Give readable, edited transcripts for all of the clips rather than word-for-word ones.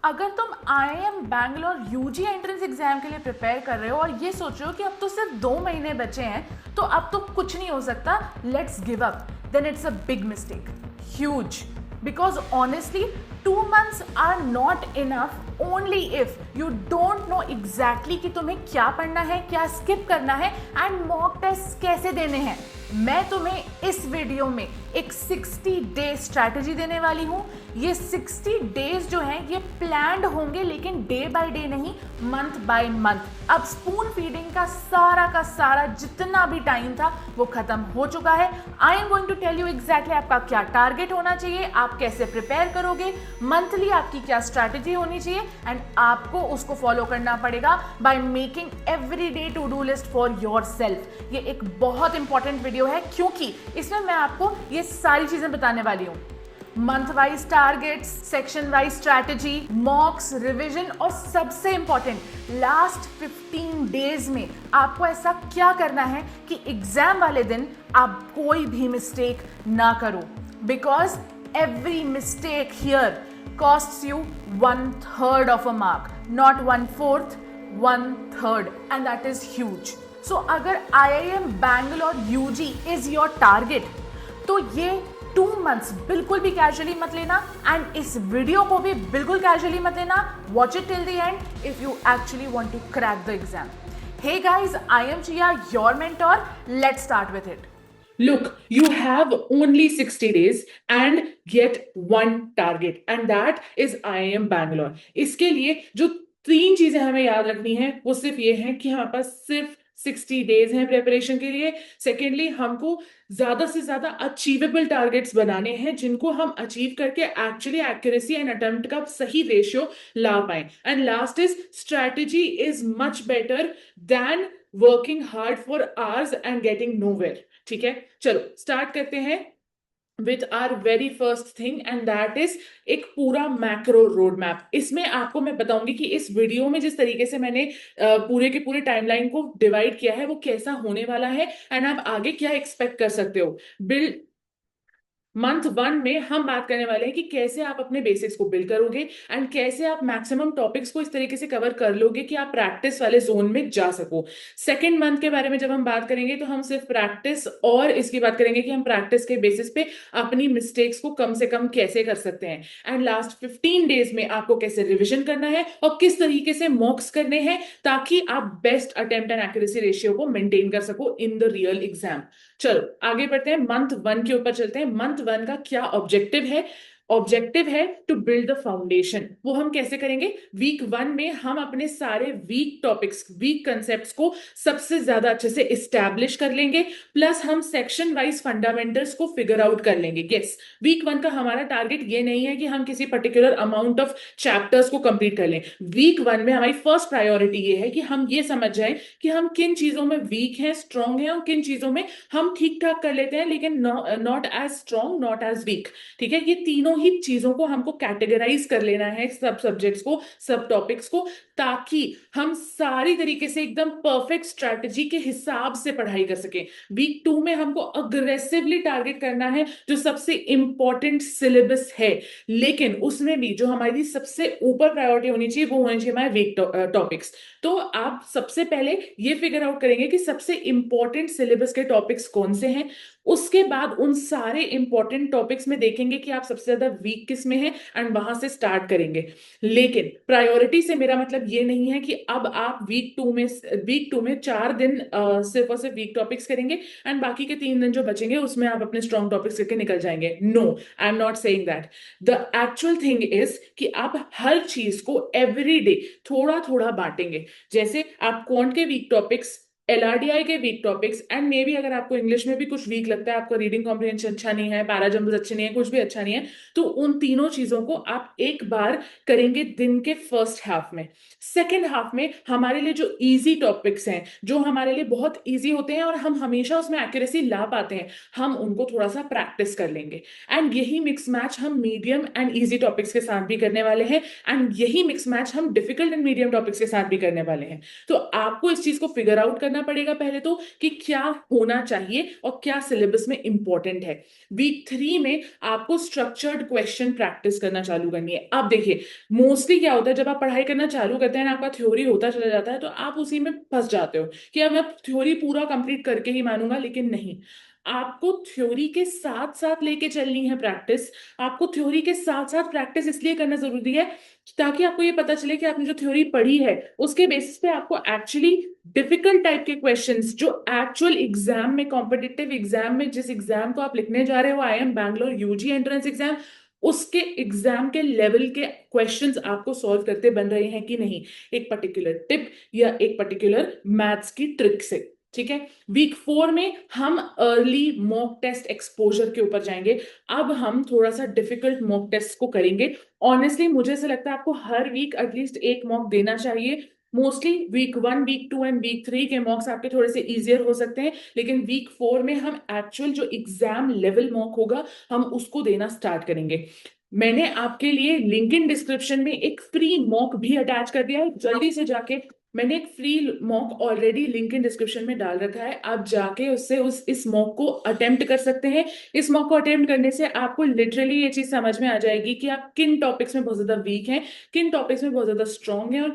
अगर तुम IIM Bangalore UG entrance exam के लिए प्रिपेयर कर रहे हो और ये सोच रहे हो कि अब तो सिर्फ 2 महीने बचे हैं तो अब तो कुछ नहीं हो सकता, let's give up, then it's a big mistake, huge. Because honestly, 2 months are not enough only if you don't know exactly कि तुम्हें क्या पढ़ना है, क्या स्किप करना है एंड मॉक टेस्ट कैसे देने हैं. मैं तुम्हें इस वीडियो में एक 60 डे स्ट्रैटेजी देने वाली हूँ. ये 60 डेज जो हैं ये प्लान्ड होंगे, लेकिन डे बाय डे नहीं, मंथ बाय मंथ. अब स्पून फीडिंग का सारा जितना भी टाइम था वो खत्म हो चुका है. I am going to tell you exactly आपका क्या टारगेट होना चाहिए, आप कैसे प्रिपेयर करोगे, मंथली आपकी क्या स्ट्रैटेजी होनी चाहिए एंड आपको उसको फॉलो करना पड़ेगा by making every day to do list for yourself. ये एक बहुत इंपॉर्टेंट वीडियो है क्योंकि इसमें मैं आपको ये सारी चीजें बताने वाली हूँ. Month wise targets, section wise strategy, मॉक्स, revision और सबसे इंपॉर्टेंट लास्ट 15 डेज में आपको ऐसा क्या करना है कि एग्जाम वाले दिन आप कोई भी मिस्टेक ना करो. Because every mistake here costs you 1/3 of a mark, not 1/4, 1/3, and that is huge. So अगर IIM Bangalore UG is your target, तो ये 2 months बिल्कुल भी कैजुअली मत लेना एंड इस वीडियो को भी बिल्कुल कैजुअली मत लेना. Watch it till the end if you actually want to crack the exam. Hey guys, I am Chia, your mentor. Let's start with it. Look, you have only 60 days and get one target, and that is IIM Bangalore. इसके लिए जो 3 चीजें हमें याद रखनी है वो सिर्फ ये है कि हमारे पास सिर्फ 60 डेज हैं प्रिपरेशन के लिए. सेकेंडली, हमको ज्यादा से ज्यादा अचीवेबल टारगेट्स बनाने हैं जिनको हम अचीव करके एक्चुअली एक्यूरेसी एंड अटेम्प्ट का सही रेशियो ला पाए. And last is strategy is much better than working hard for hours and getting nowhere. ठीक है, चलो स्टार्ट करते हैं with our very first thing and that is एक पूरा मैक्रो रोड मैप. इसमें आपको मैं बताऊंगी कि इस वीडियो में जिस तरीके से मैंने पूरे के पूरे टाइमलाइन को डिवाइड किया है वो कैसा होने वाला है एंड आप आगे क्या एक्सपेक्ट कर सकते हो. बिल्ड मंथ 1 में हम बात करने वाले हैं कि कैसे आप अपने बेसिक्स को बिल्ड करोगे एंड कैसे आप मैक्सिमम टॉपिक्स को इस तरीके से कवर कर लोगे कि आप प्रैक्टिस वाले जोन में जा सको. सेकेंड मंथ के बारे में जब हम बात करेंगे तो हम सिर्फ प्रैक्टिस और इसकी बात करेंगे कि हम प्रैक्टिस के बेसिस पे अपनी मिस्टेक्स को कम से कम कैसे कर सकते हैं. एंड लास्ट 15 डेज में आपको कैसे रिविजन करना है और किस तरीके से मॉक्स करने हैं ताकि आप best attempt and accuracy ratio को मेंटेन कर सको इन द रियल एग्जाम. चलो आगे बढ़ते हैं, मंथ 1 के ऊपर चलते हैं. मंथ 1 का क्या ऑब्जेक्टिव है? ऑब्जेक्टिव है टू बिल्ड द फाउंडेशन. वो हम कैसे करेंगे? वीक 1 में हम अपने सारे वीक टॉपिक्स, वीक कंसेप्ट्स को सबसे ज्यादा अच्छे से इस्टेब्लिश कर लेंगे, प्लस हम सेक्शन वाइज फंडामेंटल्स को फिगर आउट कर लेंगे. यस, वीक 1 का हमारा टारगेट ये नहीं है कि हम किसी पर्टिकुलर अमाउंट ऑफ चैप्टर्स को कंप्लीट कर लें. वीक 1 में हमारी फर्स्ट प्रायोरिटी ये है कि हम ये समझ जाएं कि हम किन चीजों में वीक हैं, स्ट्रांग हैं और किन चीजों में हम ठीक ठाक कर लेते हैं लेकिन not as strong, not as weak. ठीक है, ये तीनों ही चीजों को हमको कैटेगराइज कर लेना है, सब सब्जेक्ट्स को, सब टॉपिक्स को, ताकि हम सारी तरीके से एकदम परफेक्ट स्ट्रैटेजी के हिसाब से पढ़ाई कर सकें. वीक 2 में हमको अग्रेसिवली टारगेट करना है जो सबसे इंपॉर्टेंट सिलेबस है, लेकिन उसमें भी जो हमारी सबसे ऊपर प्रायोरिटी होनी चाहिए वो होनी चाहिए हमारे वीक टॉपिक्स. तो आप सबसे पहले ये फिगर आउट करेंगे कि सबसे इंपॉर्टेंट सिलेबस के टॉपिक्स कौन से हैं. उसके बाद उन सारे इंपॉर्टेंट टॉपिक्स में देखेंगे कि आप सबसे ज्यादा वीक किस में हैं एंड वहां से स्टार्ट करेंगे. लेकिन प्रायोरिटी से मेरा मतलब ये नहीं है कि अब आप वीक 2 में 4 दिन सिर्फ और सिर्फ वीक टॉपिक्स करेंगे एंड बाकी के 3 दिन जो बचेंगे उसमें आप अपने स्ट्रॉन्ग टॉपिक्स करके निकल जाएंगे. No, I am not saying that. The actual thing is कि आप हर चीज को एवरी डे थोड़ा थोड़ा बांटेंगे. जैसे आप क्वांट के वीक टॉपिक्स, LRDI के weak topics and maybe अगर आपको इंग्लिश में भी कुछ वीक लगता है, आपका रीडिंग कॉम्प्रिहेंशन अच्छा नहीं है, पैराजम्स अच्छे नहीं है, कुछ भी अच्छा नहीं है, तो उन तीनों चीजों को आप एक बार करेंगे दिन के फर्स्ट हाफ में. सेकेंड हाफ में हमारे लिए जो इजी टॉपिक्स हैं, जो हमारे लिए बहुत इजी होते हैं और हम हमेशा उसमें एक्यूरेसी ला पाते हैं, हम उनको थोड़ा सा प्रैक्टिस कर लेंगे. एंड यही मिक्स मैच हम मीडियम एंड इजी टॉपिक्स के साथ भी करने वाले हैं एंड यही मिक्स मैच हम डिफिकल्ट एंड मीडियम टॉपिक्स के साथ भी करने वाले हैं. तो आपको इस चीज को फिगर आउट करना करना पड़ेगा पहले तो कि क्या होना चाहिए और क्या सिलेबस में इंपॉर्टेंट है। वीक 3 में आपको स्ट्रक्चर्ड क्वेश्चन प्रैक्टिस करना चालू करनी है। अब देखिए, मोस्टली क्या होता है, जब आप पढ़ाई करना चालू करते हैं ना, आपका थ्योरी होता चला जाता है तो आप उसी में फंस जाते हो कि अब मैं थ्योरी पूरा कंप्लीट करके ही मानूंगा, लेकिन नहीं, आपको थ्योरी के साथ साथ लेके चलनी है प्रैक्टिस। आपको थ्योरी के साथ साथ प्रैक्टिस इसलिए करना जरूरी है ताकि आपको ये पता चले कि आपने जो थ्योरी पढ़ी है उसके बेसिस पे आपको एक्चुअली डिफिकल्ट टाइप के क्वेश्चंस जो एक्चुअल एग्जाम में, कॉम्पिटिटिव एग्जाम में, जिस एग्जाम को आप लिखने जा रहे हो, IIM Bangalore UG entrance exam, उसके एग्जाम के लेवल के क्वेश्चंस आपको सॉल्व करते बन रहे हैं कि नहीं, एक पर्टिकुलर टिप या एक पर्टिकुलर मैथ्स की ट्रिक से। ठीक है, वीक 4 में हम अर्ली मॉक टेस्ट एक्सपोजर के ऊपर जाएंगे। अब हम थोड़ा सा डिफिकल्ट मॉक टेस्ट को करेंगे। ऑनेस्टली मुझे ऐसा लगता है आपको हर वीक एटलीस्ट एक मॉक देना चाहिए। Mostly week 1, week 2 and week 3 के मॉक्स आपके थोड़े से इजियर हो सकते हैं, लेकिन वीक 4 में हम एक्चुअल जो एग्जाम लेवल मॉक होगा हम उसको देना स्टार्ट करेंगे। मैंने आपके लिए लिंक इन डिस्क्रिप्शन में एक फ्री मॉक भी अटैच कर दिया है, जल्दी से जाके, मैंने एक free mock already link in description में डाल रखा है, आप जाके उससे इस मॉक को अटेम्प्ट कर सकते हैं। इस मॉक को अटेम्प्ट करने से आपको लिटरली ये चीज समझ में आ जाएगी कि आप किन टॉपिक्स में बहुत ज्यादा वीक हैं, किन टॉपिक्स में बहुत ज्यादा स्ट्रांग हैं, और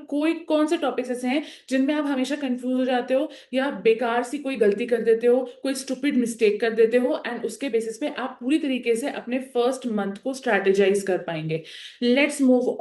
कौन से टॉपिक्स ऐसे हैं जिनमें आप हमेशा कंफ्यूज हो जाते हो या बेकार सी कोई गलती कर देते हो, कोई स्टूपिड मिस्टेक कर देते हो, एंड उसके बेसिस पे आप पूरी तरीके से अपने फर्स्ट मंथ को स्ट्रैटेजाइज कर पाएंगे। Let's move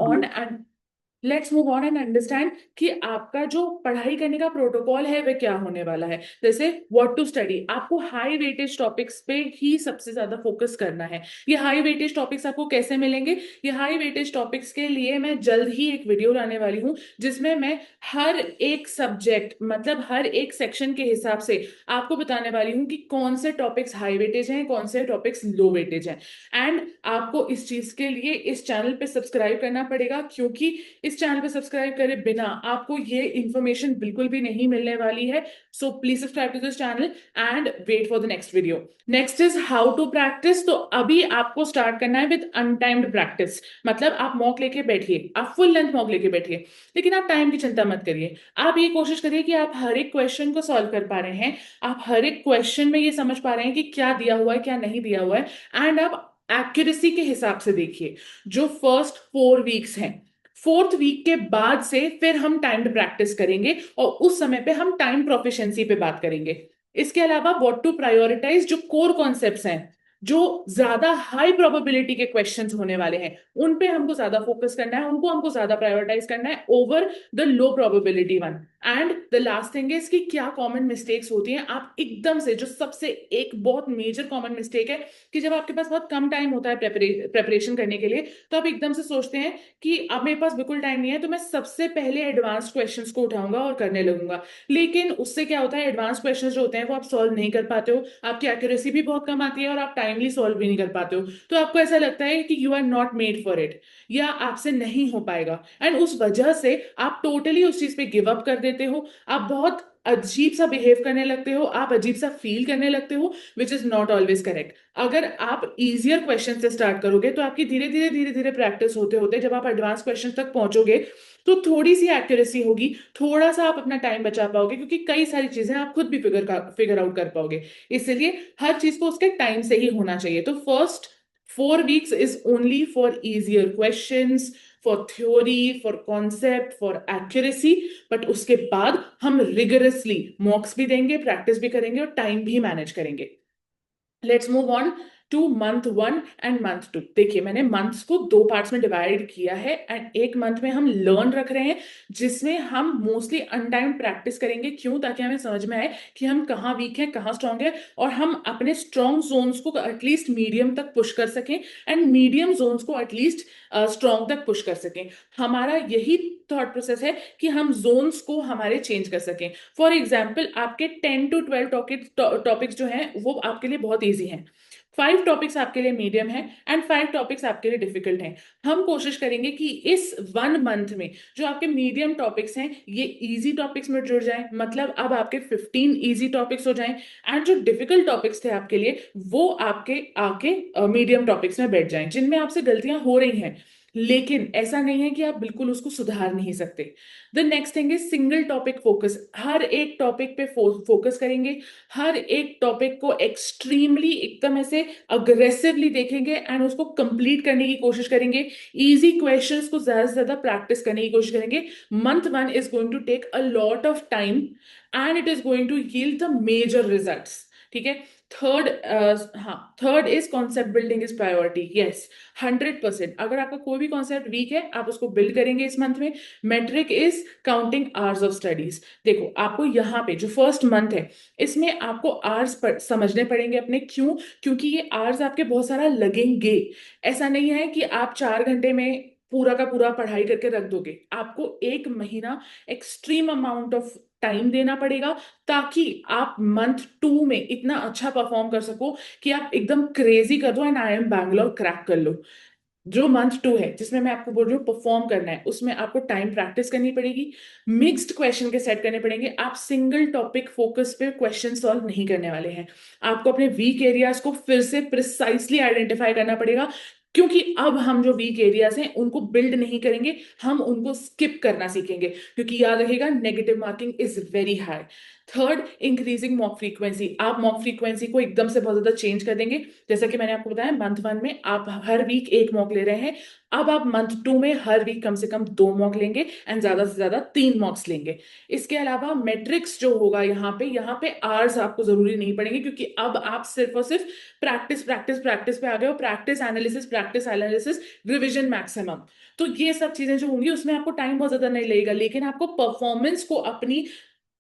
on and understand कि आपका जो पढ़ाई करने का प्रोटोकॉल है वह क्या होने वाला है। जैसे व्हाट टू स्टडी, आपको हाई वेटेज टॉपिक्स पे ही सबसे ज्यादा फोकस करना है। ये हाई वेटेज टॉपिक्स आपको कैसे मिलेंगे? ये हाई वेटेज टॉपिक्स के लिए मैं जल्द ही एक वीडियो लाने वाली हूँ जिसमें मैं हर एक सब्जेक्ट, मतलब हर एक सेक्शन के हिसाब से आपको बताने वाली हूँ कि कौन से टॉपिक्स हाई वेटेज हैं, कौन से टॉपिक्स लो वेटेज हैं। एंड आपको इस चीज के लिए इस चैनल पे सब्सक्राइब करना पड़ेगा, क्योंकि इस चैनल पे सब्सक्राइब करे बिना आपको ये इंफॉर्मेशन बिल्कुल भी नहीं मिलने वाली है। So please subscribe to this channel and wait for the next video. Next is how to practise. तो अभी आपको स्टार्ट करना है विद अनटाइम्ड प्रैक्टिस, मतलब आप मॉक लेके बैठिए, आप फुल लेंथ मॉक लेके बैठिए, लेकिन आप टाइम की चिंता मत करिए। आप ये कोशिश करिए कि आप हर एक क्वेश्चन को सॉल्व कर पा रहे हैं, आप हर एक क्वेश्चन में ये समझ पा रहे हैं कि क्या दिया हुआ है क्या नहीं दिया हुआ है, एंड आप एक्यूरेसी के हिसाब से देखिए। जो फर्स्ट 4 वीक्स हैं, 4th वीक के बाद से फिर हम टाइम्ड प्रैक्टिस करेंगे और उस समय पे हम टाइम प्रोफिशिएंसी पे बात करेंगे। इसके अलावा व्हाट टू प्रायोरिटाइज, जो कोर कॉन्सेप्ट्स हैं, जो ज्यादा हाई प्रोबेबिलिटी के क्वेश्चंस होने वाले हैं, उन पे हमको ज्यादा फोकस करना है, उनको हमको ज्यादा प्रायोरिटाइज करना है over the low probability one. And the last thing is कि क्या कॉमन मिस्टेक्स होती हैं। आप एकदम से, जो सबसे एक बहुत मेजर कॉमन मिस्टेक है कि जब आपके पास बहुत कम टाइम होता है प्रेपरेशन करने के लिए, तो आप एकदम से सोचते हैं कि अब मेरे पास बिल्कुल टाइम नहीं है तो मैं सबसे पहले एडवांस क्वेश्चंस को उठाऊंगा और करने लगूंगा। लेकिन उससे क्या होता है, एडवांस क्वेश्चंस जो होते हैं वो आप सॉल्व नहीं कर पाते हो, आपकी एक्यूरेसी भी बहुत कम आती है और आप टाइमली सॉल्व भी नहीं कर पाते हो। तो आपको ऐसा लगता है कि you are not made for it, या आपसे नहीं हो पाएगा, एंड उस वजह से आप टोटली उस चीज पे गिव अप कर देते हो। आप बहुत अजीब सा बिहेव करने लगते हो, आप अजीब सा फील करने लगते हो, which is not always correct. अगर आप इजियर क्वेश्चन से स्टार्ट करोगे तो आपकी धीरे धीरे प्रैक्टिस होते होते जब आप एडवांस क्वेश्चन तक पहुंचोगे तो थोड़ी सी एक्यूरेसी होगी, थोड़ा सा आप अपना टाइम बचा पाओगे, क्योंकि कई सारी चीजें आप खुद भी फिगर आउट कर पाओगे। इसलिए हर चीज को उसके टाइम से ही होना चाहिए। तो first 4 weeks is only for easier questions, for theory, for concept, for accuracy. But उसके बाद हम रिगरसली मॉक्स भी देंगे, प्रैक्टिस भी करेंगे और टाइम भी मैनेज करेंगे। Let's move on two month 1 and month 2। देखिए, मैंने मंथ्स को 2 पार्ट्स में डिवाइड किया है, एंड एक मंथ में हम लर्न रख रहे हैं जिसमें हम मोस्टली अनटाइम्ड प्रैक्टिस करेंगे। क्यों? ताकि हमें समझ में आए कि हम कहाँ वीक हैं, कहाँ स्ट्रांग है, और हम अपने स्ट्रांग जोन्स को एटलीस्ट मीडियम तक पुश कर सकें एंड मीडियम जोन्स को एटलीस्ट स्ट्रांग तक पुश कर सकें। हमारा यही थॉट प्रोसेस है कि हम जोन्स को हमारे चेंज कर सकें। फॉर एग्जाम्पल, आपके 10 to 12 टॉपिक्स जो हैं वो आपके लिए बहुत ईजी हैं, 5 टॉपिक्स आपके लिए मीडियम है एंड 5 टॉपिक्स आपके लिए डिफिकल्ट हैं। हम कोशिश करेंगे कि इस 1 मंथ में जो आपके मीडियम टॉपिक्स हैं ये इजी टॉपिक्स में जुड़ जाएं, मतलब अब आपके 15 इजी टॉपिक्स हो जाएं, एंड जो डिफिकल्ट टॉपिक्स थे आपके लिए वो आपके आके मीडियम टॉपिक्स में बैठ जाएं, जिनमें आपसे गलतियां हो रही हैं। लेकिन ऐसा नहीं है कि आप बिल्कुल उसको सुधार नहीं सकते। The next thing is single topic focus. हर एक टॉपिक पे फोकस करेंगे, हर एक टॉपिक को एक्सट्रीमली एकदम ऐसे अग्रेसिवली देखेंगे एंड उसको कंप्लीट करने की कोशिश करेंगे। इजी क्वेश्चंस को ज्यादा से ज्यादा प्रैक्टिस करने की कोशिश करेंगे। Month one is going to take a lot of time and it is going to yield the major results. ठीक है। थर्ड, हाँ, third is concept building is priority. Yes, 100%। अगर आपका कोई भी कॉन्सेप्ट वीक है, आप उसको बिल्ड करेंगे इस मंथ में। Metric is counting hours of studies. देखो, आपको यहाँ पे जो फर्स्ट मंथ है, इसमें आपको आवर्स समझने पड़ेंगे अपने। क्यों? क्योंकि ये आवर्स आपके बहुत सारा लगेंगे। ऐसा नहीं है कि आप 4 घंटे में पूरा का पूरा पढ़ाई करके रख दोगे। आपको 1 महीना एक्सट्रीम अमाउंट ऑफ टाइम देना पड़ेगा, ताकि आप मंथ 2 में इतना अच्छा परफॉर्म कर सको कि आप एकदम क्रेजी कर दो and I am Bangalore crack कर लो। जो मंथ 2 है, जिसमें मैं आपको बोल रही हूँ परफॉर्म करना है, उसमें आपको टाइम प्रैक्टिस करनी पड़ेगी, मिक्स्ड क्वेश्चन के सेट करने पड़ेंगे। आप सिंगल टॉपिक फोकस पे क्वेश्चन सॉल्व नहीं करने वाले हैं। आपको अपने वीक एरियाज को फिर से प्रिसाइसली आइडेंटिफाई करना पड़ेगा, क्योंकि अब हम जो वीक एरियाज हैं उनको बिल्ड नहीं करेंगे, हम उनको स्किप करना सीखेंगे। क्योंकि याद रखेगा, negative marking is very high. Third, increasing mock frequency. आप मॉक फ्रीक्वेंसी को एकदम से बहुत ज्यादा चेंज कर देंगे। जैसा कि मैंने आपको बताया, मंथ 1 में आप हर वीक 1 मॉक ले रहे हैं, अब आप मंथ 2 में हर वीक कम से कम 2 मॉक लेंगे एंड ज्यादा से ज्यादा 3 मॉक्स लेंगे। इसके अलावा मैट्रिक्स जो होगा, यहाँ पे आवर्स आपको जरूरी नहीं पड़ेंगे, क्योंकि अब आप सिर्फ और सिर्फ प्रैक्टिस प्रैक्टिस प्रैक्टिस पे आ गए हो। Practice analysis, revision maximum. तो ये सब चीजें जो होंगी उसमें आपको टाइम बहुत ज्यादा नहीं लगेगा, लेकिन आपको परफॉर्मेंस को अपनी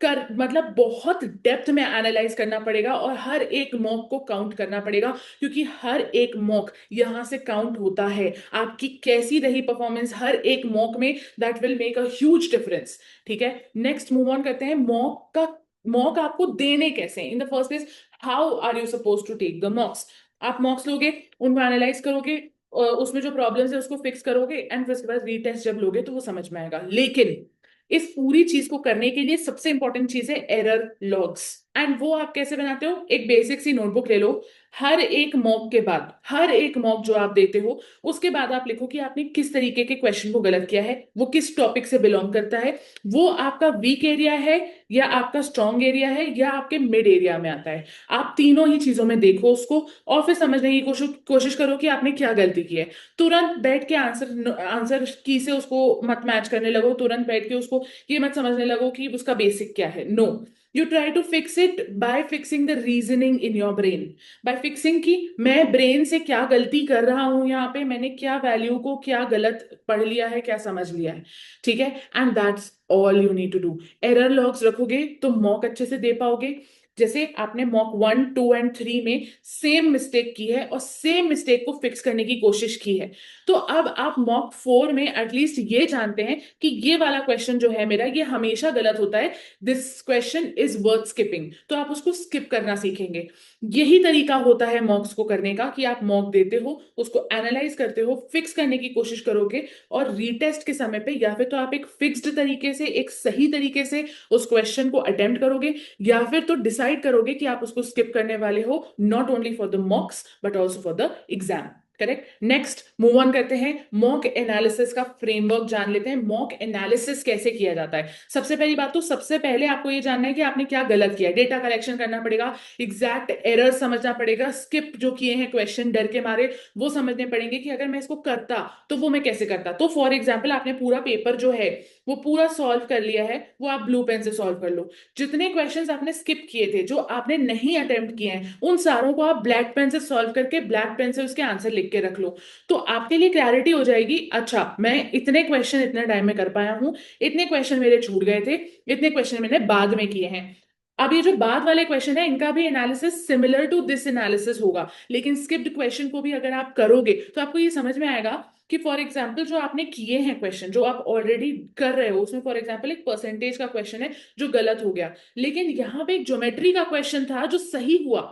मतलब बहुत डेप्थ में एनालाइज करना पड़ेगा और हर एक मॉक को काउंट करना पड़ेगा, क्योंकि हर एक मॉक यहां से काउंट होता है। आपकी कैसी रही परफॉर्मेंस हर एक मॉक में, that will make a huge difference. ठीक है। नेक्स्ट मूव ऑन करते हैं। मॉक आपको देने कैसे, in the first place, how are you suppose to take the mocks. आप मॉक्स लोगे, उनको एनालाइज करोगे, उसमें जो प्रॉब्लम्स है उसको फिक्स करोगे एंड फिर उसके बाद रीटेस्ट जब लोगे तो वो समझ में आएगा। लेकिन इस पूरी चीज को करने के लिए सबसे इंपॉर्टेंट चीज है एरर लॉग्स। एंड वो आप कैसे बनाते हो? एक बेसिक सी नोटबुक ले लो। हर एक मॉक के बाद, हर एक मॉक जो आप देते हो, उसके बाद आप लिखो कि आपने किस तरीके के क्वेश्चन को गलत किया है, वो किस टॉपिक से बिलोंग करता है, वो आपका वीक एरिया है या आपका स्ट्रॉन्ग एरिया है या आपके मिड एरिया में आता है। आप तीनों ही चीजों में देखो उसको और फिर समझने की कोशिश करो कि आपने क्या गलती की है। तुरंत बैठ के आंसर की से उसको मत मैच करने लगो, तुरंत बैठ के उसको ये मत समझने लगो कि उसका बेसिक क्या है। No, you try to fix it by fixing the reasoning in your brain. By fixing की मैं ब्रेन से क्या गलती कर रहा हूं, यहाँ पे मैंने क्या वैल्यू को क्या गलत पढ़ लिया है, क्या समझ लिया है। ठीक है। And that's all you need to do. Error logs रखोगे तो मॉक अच्छे से दे पाओगे। जैसे आपने मॉक 1, 2 एंड 3 में सेम मिस्टेक की है और सेम मिस्टेक को फिक्स करने की कोशिश की है, तो अब आप मॉक 4 में एटलीस्ट ये जानते हैं कि ये वाला क्वेश्चन जो है मेरा, ये हमेशा गलत होता है, this question is worth skipping, तो आप उसको स्किप करना सीखेंगे। यही तरीका होता है मॉक्स को करने का, कि आप मॉक देते हो, उसको एनालाइज करते हो, फिक्स करने की कोशिश करोगे और रीटेस्ट के समय पे या फिर तो आप एक फिक्स्ड तरीके से, एक सही तरीके से उस क्वेश्चन को अटेम्प्ट करोगे, या फिर तो डिसाइड करोगे कि आप उसको स्किप करने वाले हो, not only for the मॉक्स but also for the exam. Correct. Next move on करते हैं, मॉक एनालिसिस का फ्रेमवर्क जान लेते हैं। मॉक एनालिसिस कैसे किया जाता है? सबसे पहली बात तो सबसे पहले आपको ये जानना है कि आपने क्या गलत किया है। डेटा कलेक्शन करना पड़ेगा, एग्जैक्ट एरर समझना पड़ेगा, स्किप जो किए हैं क्वेश्चन डर के मारे वो समझने पड़ेंगे कि अगर मैं इसको करता तो वो मैं कैसे करता। तो फॉर एग्जाम्पल, आपने पूरा पेपर जो है वो पूरा सॉल्व कर लिया है, वो आप ब्लू पेन से सॉल्व कर लो। जितने क्वेश्चंस आपने स्किप किए थे, जो आपने नहीं अटेम्प्ट किए हैं, उन सारों को आप ब्लैक पेन से सॉल्व करके ब्लैक पेन से उसके आंसर लिख के रख लो। तो आपके लिए क्लैरिटी हो जाएगी, अच्छा मैं इतने क्वेश्चन इतने टाइम में कर पाया हूं, इतने क्वेश्चन मेरे छूट गए थे, इतने क्वेश्चन मैंने बाद में किए हैं। अब ये जो बाद वाले क्वेश्चन है, इनका भी analysis similar to this analysis होगा, लेकिन स्किप्ड क्वेश्चन को भी अगर आप करोगे तो आपको ये समझ में आएगा कि फॉर एग्जाम्पल जो आपने किए हैं क्वेश्चन, जो आप ऑलरेडी कर रहे हो, उसमें फॉर एग्जाम्पल एक परसेंटेज का क्वेश्चन है जो गलत हो गया, लेकिन यहाँ पे एक ज्योमेट्री का क्वेश्चन था जो सही हुआ,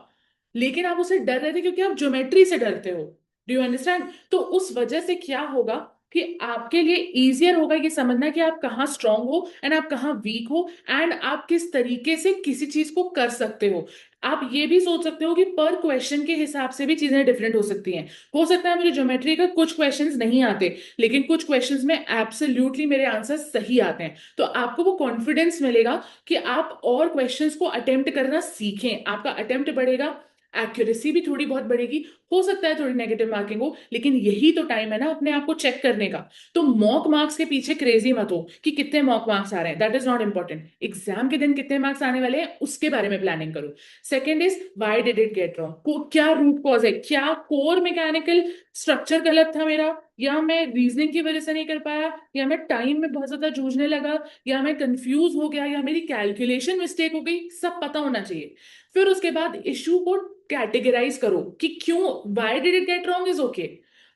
लेकिन आप उसे डर रहे थे क्योंकि आप ज्योमेट्री से डरते हो। Do you understand? तो उस वजह से क्या होगा, कि आपके लिए इजियर होगा ये समझना कि आप कहाँ स्ट्रांग हो एंड आप कहाँ वीक हो एंड आप किस तरीके से किसी चीज को कर सकते हो। आप ये भी सोच सकते हो कि पर क्वेश्चन के हिसाब से भी चीजें डिफरेंट हो सकती हैं। हो सकता है मुझे ज्योमेट्री का कुछ क्वेश्चंस नहीं आते, लेकिन कुछ क्वेश्चंस में एब्सोल्युटली मेरे आंसर सही आते हैं, तो आपको वो कॉन्फिडेंस मिलेगा कि आप और क्वेश्चंस को अटेम्प्ट करना सीखें, आपका अटेम्प्ट बढ़ेगा, एक्यूरेसी भी थोड़ी बहुत बढ़ेगी, हो सकता है थोड़ी नेगेटिव मार्किंग हो, लेकिन यही तो टाइम है ना अपने आप को चेक करने का। तो मॉक मार्क्स के पीछे क्रेजी मत हो कि कितने मॉक मार्क्स आ रहे हैं, that is not important. Exam के दिन कितने मार्क्स आने वाले हैं उसके बारे में प्लानिंग करो। Second is why did it get wrong, को क्या रूट कॉज है, क्या कोर मैकेनिकल स्ट्रक्चर गलत था मेरा, या मैं रीजनिंग की वजह से नहीं कर पाया, या मैं टाइम में बहुत ज्यादा जूझने लगा, या मैं कंफ्यूज हो गया, या मेरी कैलकुलेशन मिस्टेक हो गई, सब पता होना चाहिए। फिर उसके बाद इशू को कैटेगराइज करो कि क्यों, why did it get wrong is okay,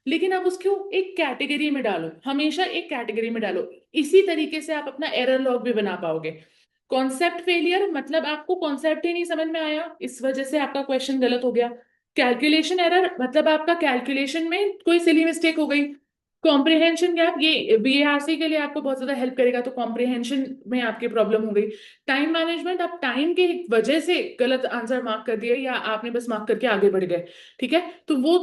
लेकिन आप उसको एक कैटेगरी में डालो, हमेशा एक कैटेगरी में डालो। इसी तरीके से आप अपना एरर लॉग भी बना पाओगे। कॉन्सेप्ट फेलियर मतलब आपको कॉन्सेप्ट ही नहीं समझ में आया, इस वजह से आपका क्वेश्चन गलत हो गया। कैलकुलेशन एरर मतलब आपका कैलकुलेशन में कोई सिली मिस्टेक हो गई। कॉम्प्रिहेंशन गैप, ये बीएआरसी के लिए आपको बहुत ज्यादा हेल्प करेगा, तो कॉम्प्रिहेंशन में आपकी प्रॉब्लम हो गई। टाइम मैनेजमेंट, आप टाइम की वजह से गलत आंसर मार्क कर दिए या आपने बस मार्क करके आगे बढ़ गए, ठीक है। तो वो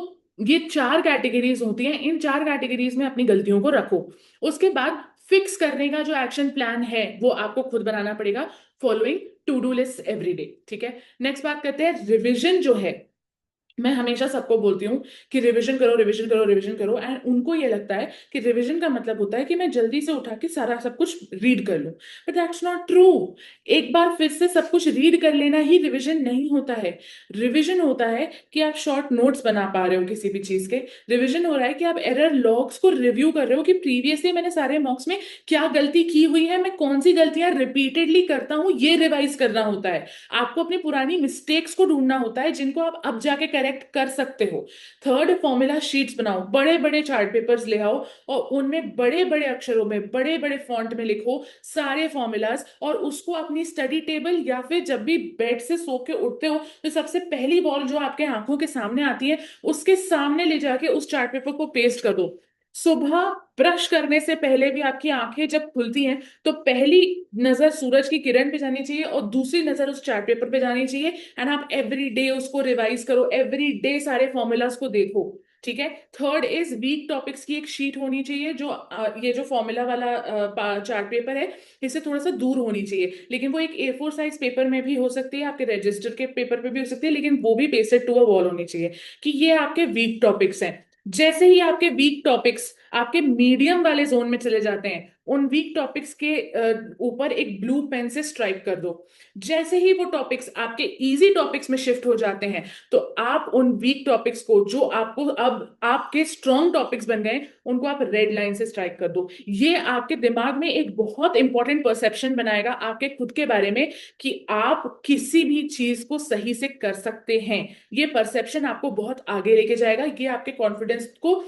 ये चार कैटेगरीज होती हैं, इन चार कैटेगरीज में अपनी गलतियों को रखो। उसके बाद फिक्स करने का जो एक्शन प्लान है वो आपको खुद बनाना पड़ेगा, following to do list every day, ठीक है। नेक्स्ट बात करते हैं रिविजन जो है। मैं हमेशा सबको बोलती हूँ कि रिवीजन करो, रिवीजन करो, रिवीजन करो, एंड उनको ये लगता है कि रिवीजन का मतलब होता है कि मैं जल्दी से उठा के सारा सब कुछ रीड कर लूं, बट दैट्स नॉट ट्रू। एक बार फिर से सब कुछ रीड कर लेना ही रिवीजन नहीं होता है। रिवीजन होता है कि आप शॉर्ट नोट्स बना पा रहे हो किसी भी चीज के। रिवीजन हो रहा है कि आप एरर लॉग्स को रिव्यू कर रहे हो कि प्रीवियसली मैंने सारे मॉक्स में क्या गलती की हुई है, मैं कौन सी गलतियां रिपीटेडली करता हूं, ये रिवाइज करना होता है। आपको अपनी पुरानी मिस्टेक्स को ढूंढना होता है जिनको आप अब जाके करेक्ट कर सकते हो। थर्ड, फॉर्मूला शीट्स बनाओ, बड़े बड़े चार्ट पेपर्स ले आओ और उनमें बड़े बड़े अक्षरों में बड़े बड़े फॉन्ट में लिखो सारे फॉर्मूलाज, और उसको अपनी स्टडी टेबल या फिर जब भी बेड से सो के उठते हो तो सबसे पहली बॉल जो आपके आंखों के सामने आती है उसके सामने ले जाके उस चार्ट पेपर को पेस्ट कर दो। सुबह ब्रश करने से पहले भी आपकी आंखें जब खुलती हैं तो पहली नजर सूरज की किरण पे जानी चाहिए और दूसरी नजर उस चार्ट पेपर पे जानी चाहिए, एंड आप एवरी डे उसको रिवाइज करो, एवरी डे सारे फॉर्मूलाज को देखो, ठीक है। थर्ड इज वीक टॉपिक्स की एक शीट होनी चाहिए जो ये जो फॉर्मूला वाला चार्ट पेपर है इससे थोड़ा सा दूर होनी चाहिए, लेकिन वो एक A4 साइज पेपर में भी हो सकती है, आपके रजिस्टर के पेपर पे भी हो सकती है, लेकिन वो भी पेस्टेड टू अ वॉल होनी चाहिए कि ये आपके वीक टॉपिक्स हैं। जैसे ही आपके वीक टॉपिक्स आपके मीडियम वाले जोन में चले जाते हैं, उन वीक टॉपिक्स के ऊपर एक ब्लू पेन से स्ट्राइक कर दो। जैसे ही वो टॉपिक्स आपके इजी टॉपिक्स में शिफ्ट हो जाते हैं तो आप उन वीक टॉपिक्स को जो आपको अब आपके स्ट्रॉन्ग टॉपिक्स बन गए उनको आप रेड लाइन से स्ट्राइक कर दो। ये आपके दिमाग में एक बहुत इंपॉर्टेंट परसेप्शन बनाएगा आपके खुद के बारे में कि आप किसी भी चीज को सही से कर सकते हैं। ये परसेप्शन आपको बहुत आगे लेके जाएगा, ये आपके कॉन्फिडेंस को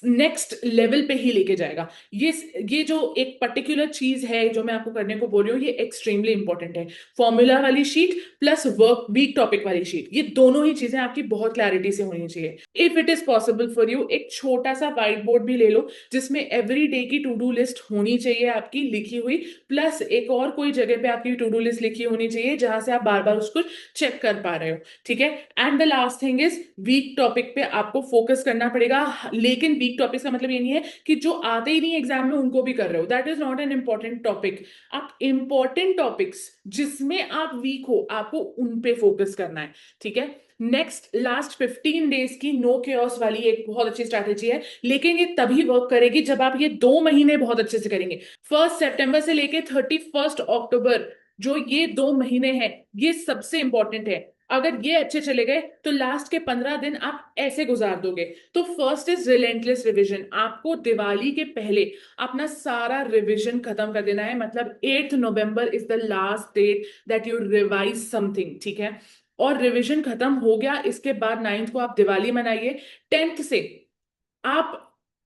नेक्स्ट लेवल पे ही लेके जाएगा। ये जो एक पर्टिकुलर चीज है जो मैं आपको करने को बोल रही हूँ ये एक्सट्रीमली इंपॉर्टेंट है। फॉर्मूला वाली sheet plus work week topic वाली शीट, ये दोनों ही चीजें आपकी बहुत क्लैरिटी से होनी चाहिए। If it is possible for you एक छोटा सा व्हाइट बोर्ड भी ले लो जिसमें एवरी डे की टू डू लिस्ट होनी चाहिए आपकी लिखी हुई, प्लस एक और कोई जगह पे आपकी टू डू लिस्ट लिखी होनी चाहिए जहां से आप बार बार उसको चेक कर पा रहे हो, ठीक है। And the last thing is weak topic पे आपको फोकस करना पड़ेगा, लेकिन वीक टॉपिक्स का मतलब ये नहीं है कि जो आते ही नहीं एग्जाम में उनको भी कर रहे हो, that is not an important topic. आप इंपॉर्टेंट टॉपिक्स जिसमें आप वीक हो आपको उन पे फोकस करना है, ठीक है। नेक्स्ट, लास्ट 15 डेज की नो केओस वाली एक बहुत अच्छी स्ट्रैटेजी है, लेकिन ये तभी वर्क करेगी जब आप ये 2 महीने बहुत अच्छे से करेंगे। 1 सितंबर से लेके 31 अक्टूबर, जो ये 2 महीने हैं ये सबसे इंपॉर्टेंट है। अगर ये अच्छे चले गए तो लास्ट के 15 दिन आप ऐसे गुजार दोगे। तो फर्स्ट इज रिलेंटलेस रिवीजन, आपको दिवाली के पहले अपना सारा रिवीजन खत्म कर देना है, मतलब 8 November is the last date that you revise something, ठीक है। और रिवीजन खत्म हो गया इसके बाद 9th को आप दिवाली मनाइए। 10th से आप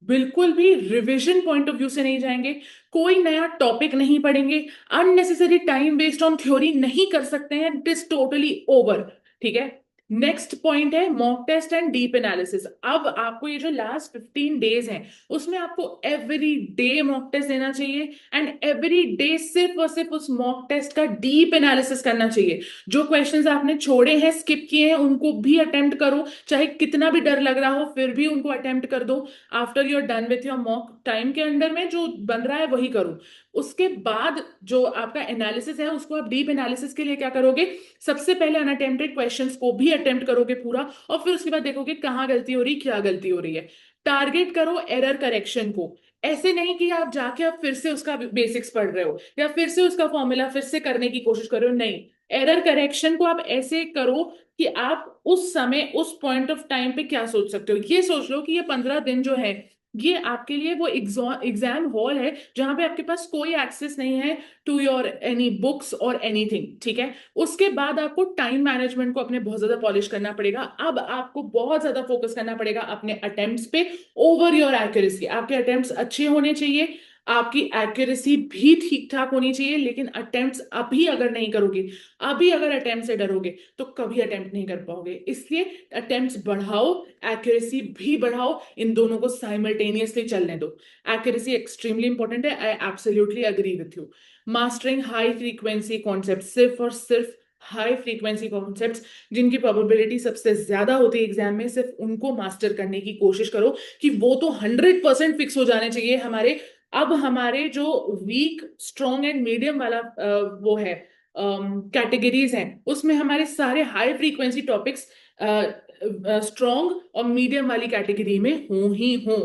बिल्कुल भी रिवीजन पॉइंट ऑफ व्यू से नहीं जाएंगे, कोई नया टॉपिक नहीं पढ़ेंगे, unnecessary time waste on theory नहीं कर सकते हैं, इट इज टोटली ओवर, ठीक है। नेक्स्ट पॉइंट है mock test and deep analysis. अब आपको ये जो लास्ट 15 डेज हैं उसमें आपको एवरी डे मॉक टेस्ट देना चाहिए एंड एवरी डे सिर्फ और सिर्फ उस मॉक टेस्ट का डीप एनालिसिस करना चाहिए। जो क्वेश्चंस आपने छोड़े हैं, स्किप किए हैं, उनको भी अटेम्प्ट करो, चाहे कितना भी डर लग रहा हो फिर भी उनको अटेम्प्ट कर दो। After you are done with your mock time के अंडर में जो बन रहा है वही करो। उसके बाद जो आपका एनालिसिस है उसको आप डीप एनालिसिस के लिए क्या करोगे, सबसे पहले अनअटेम्प्टेड क्वेश्चंस को भी अटेम्प्ट करोगे पूरा, और फिर उसके बाद देखोगे कहाँ गलती हो रही, क्या गलती हो रही है। टारगेट करो एरर करेक्शन को। ऐसे नहीं कि आप जाके आप फिर से उसका बेसिक्स पढ़ रहे हो या फिर से उसका फॉर्मूला फिर से करने की कोशिश कर रहे हो, नहीं। एरर करेक्शन को आप ऐसे करो कि आप उस समय उस पॉइंट ऑफ टाइम पे क्या सोच सकते हो। ये सोच लो कि ये 15 दिन जो है ये आपके लिए वो एग्जाम हॉल है जहां पे आपके पास कोई एक्सेस नहीं है टू योर एनी बुक्स और एनीथिंग, ठीक है। उसके बाद आपको टाइम मैनेजमेंट को अपने बहुत ज्यादा पॉलिश करना पड़ेगा। अब आपको बहुत ज्यादा फोकस करना पड़ेगा अपने अटेम्प्ट्स पे ओवर योर एक्यूरेसी। आपके अटेम्प्ट्स अच्छे होने चाहिए, आपकी एक्यूरेसी भी ठीक ठाक होनी चाहिए, लेकिन अटेम्प्ट्स अभी अगर नहीं करोगे, अभी अगर अटेम्प्ट से डरोगे तो कभी अटेम्प्ट नहीं कर पाओगे। इसलिए अटेम्प्ट्स बढ़ाओ, एक्यूरेसी भी बढ़ाओ, इन दोनों को साइमल्टेनियसली चलने दो। एक्यूरेसी एक्सट्रीमली इंपॉर्टेंट है, I absolutely agree with you. Mastering high frequency concept, सिर्फ और सिर्फ हाई फ्रीक्वेंसी कॉन्सेप्ट्स जिनकी प्रोबेबिलिटी सबसे ज्यादा होती है एग्जाम में, सिर्फ उनको मास्टर करने की कोशिश करो कि वो तो 100% फिक्स हो जाने चाहिए हमारे। अब हमारे जो वीक, स्ट्रॉन्ग एंड मीडियम वाला वो है कैटेगरीज हैं, उसमें हमारे सारे हाई फ्रीक्वेंसी टॉपिक्स स्ट्रॉन्ग और मीडियम वाली कैटेगरी में हों ही हों।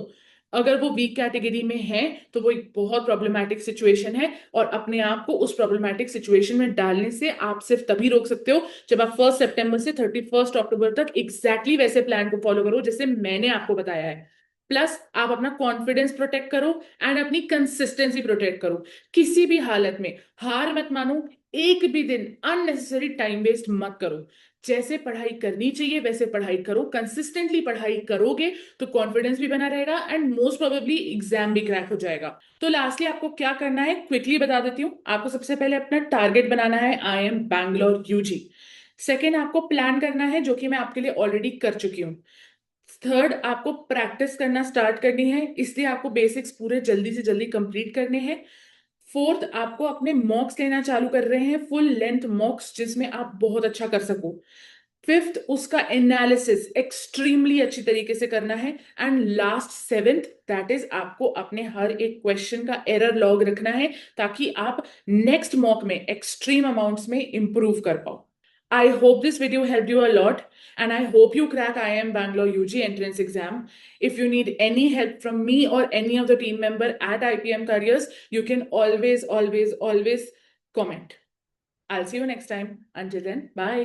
अगर वो वीक कैटेगरी में है तो वो एक बहुत प्रॉब्लमैटिक सिचुएशन है, और अपने आप को उस प्रॉब्लमैटिक सिचुएशन में डालने से आप सिर्फ तभी रोक सकते हो जब आप 1 सितंबर से 31 अक्टूबर तक एग्जैक्टली वैसे प्लान को फॉलो करो जैसे मैंने आपको बताया है। प्लस आप अपना कॉन्फिडेंस प्रोटेक्ट करो एंड अपनी कंसिस्टेंसी प्रोटेक्ट करो। किसी भी हालत में हार मत मानो, एक भी दिन अननेसेसरी टाइम वेस्ट मत करो। जैसे पढ़ाई करनी चाहिए वैसे पढ़ाई करो, कंसिस्टेंटली पढ़ाई करोगे तो कॉन्फिडेंस भी बना रहेगा एंड मोस्ट प्रोबेबली एग्जाम भी क्रैक हो जाएगा। तो लास्टली आपको क्या करना है क्विकली बता देती हूँ। आपको सबसे पहले अपना टारगेट बनाना है, I am Bangalore UG. Second, आपको प्लान करना है जो कि मैं आपके लिए ऑलरेडी कर चुकी हूँ। थर्ड, आपको प्रैक्टिस करना स्टार्ट करनी है, इसलिए आपको बेसिक्स पूरे जल्दी से जल्दी कंप्लीट करने हैं। फोर्थ, आपको अपने मॉक्स लेना चालू कर रहे हैं, फुल लेंथ मॉक्स जिसमें आप बहुत अच्छा कर सको। फिफ्थ, उसका एनालिसिस एक्सट्रीमली अच्छी तरीके से करना है। And last, seventh, that is आपको अपने हर एक क्वेश्चन का एरर लॉग रखना है ताकि आप नेक्स्ट मॉक में एक्सट्रीम अमाउंट्स में इंप्रूव कर पाओ। I hope this video helped you a lot, and I hope you crack IIM Bangalore UG entrance exam. If you need any help from me or any of the team member at IPM Careers, you can always comment. I'll see you next time. Until then, bye.